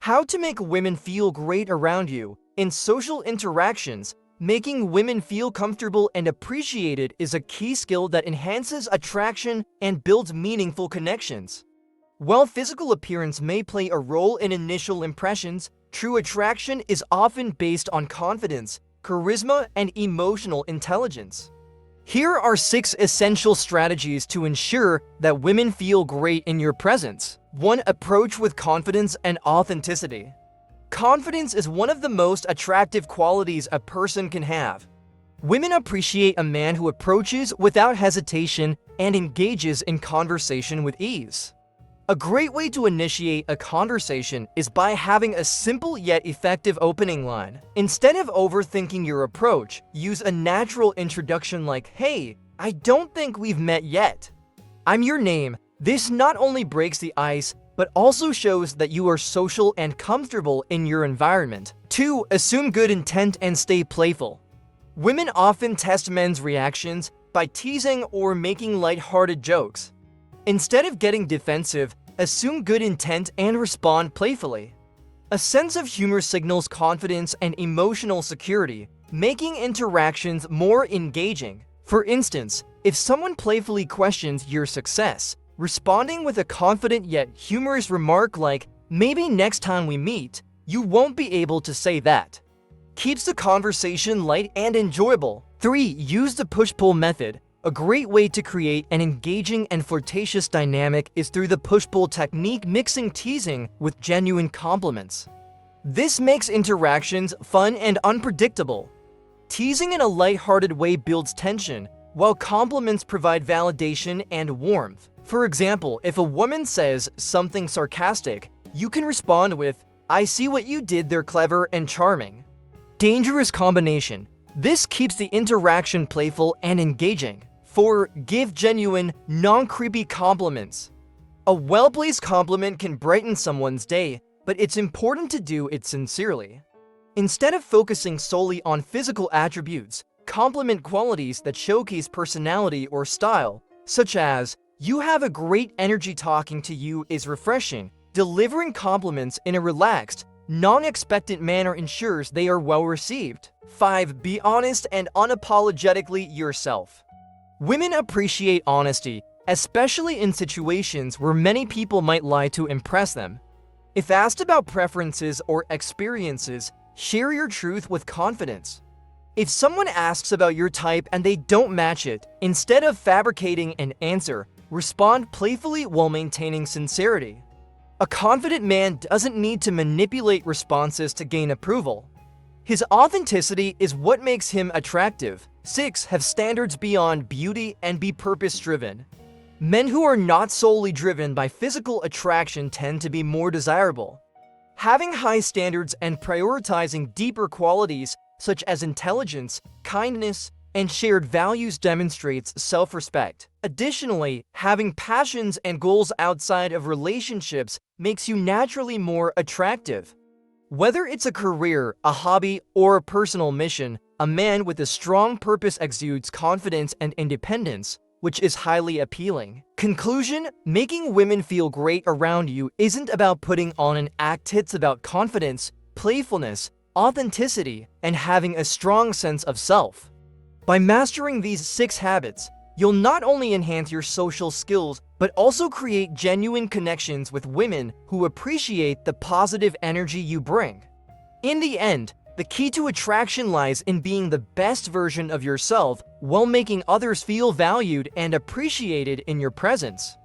How to make women feel great around you. In social interactions, making women feel comfortable and appreciated is a key skill that enhances attraction and builds meaningful connections. While physical appearance may play a role in initial impressions, true attraction is often based on confidence, charisma, and emotional intelligence. Here are 6 essential strategies to ensure that women feel great in your presence. 1. Approach with confidence and authenticity. Confidence is one of the most attractive qualities a person can have. Women appreciate a man who approaches without hesitation and engages in conversation with ease. A great way to initiate a conversation is by having a simple yet effective opening line. Instead of overthinking your approach, use a natural introduction like, "Hey, I don't think we've met yet. I'm your name." This not only breaks the ice, but also shows that you are social and comfortable in your environment. 2. Assume good intent and stay playful. Women often test men's reactions by teasing or making lighthearted jokes. Instead of getting defensive, assume good intent and respond playfully. A sense of humor signals confidence and emotional security, making interactions more engaging. For instance, if someone playfully questions your success, responding with a confident yet humorous remark like, "Maybe next time we meet," you won't be able to say that. Keeps the conversation light and enjoyable. 3. Use the push-pull method. A great way to create an engaging and flirtatious dynamic is through the push-pull technique, mixing teasing with genuine compliments. This makes interactions fun and unpredictable. Teasing in a lighthearted way builds tension, while compliments provide validation and warmth. For example, if a woman says something sarcastic, you can respond with, "I see what you did there, clever and charming." Dangerous combination. This keeps the interaction playful and engaging. 4. Give genuine, non-creepy compliments. A well-placed compliment can brighten someone's day, but it's important to do it sincerely. Instead of focusing solely on physical attributes, compliment qualities that showcase personality or style, such as, "You have a great energy, talking to you is refreshing." Delivering compliments in a relaxed, non-expectant manner ensures they are well received. 5. Be honest and unapologetically yourself. Women appreciate honesty, especially in situations where many people might lie to impress them. If asked about preferences or experiences, share your truth with confidence. If someone asks about your type and they don't match it, instead of fabricating an answer, respond playfully while maintaining sincerity. A confident man doesn't need to manipulate responses to gain approval. His authenticity is what makes him attractive. 6. Have standards beyond beauty and be purpose-driven. Men who are not solely driven by physical attraction tend to be more desirable. Having high standards and prioritizing deeper qualities such as intelligence, kindness, and shared values demonstrates self-respect. Additionally, having passions and goals outside of relationships makes you naturally more attractive. Whether it's a career, a hobby, or a personal mission, a man with a strong purpose exudes confidence and independence, which is highly appealing. Conclusion: making women feel great around you isn't about putting on an act, it's about confidence, playfulness, authenticity, and having a strong sense of self. By mastering these 6 habits, you'll not only enhance your social skills, but also create genuine connections with women who appreciate the positive energy you bring. In the end, the key to attraction lies in being the best version of yourself while making others feel valued and appreciated in your presence.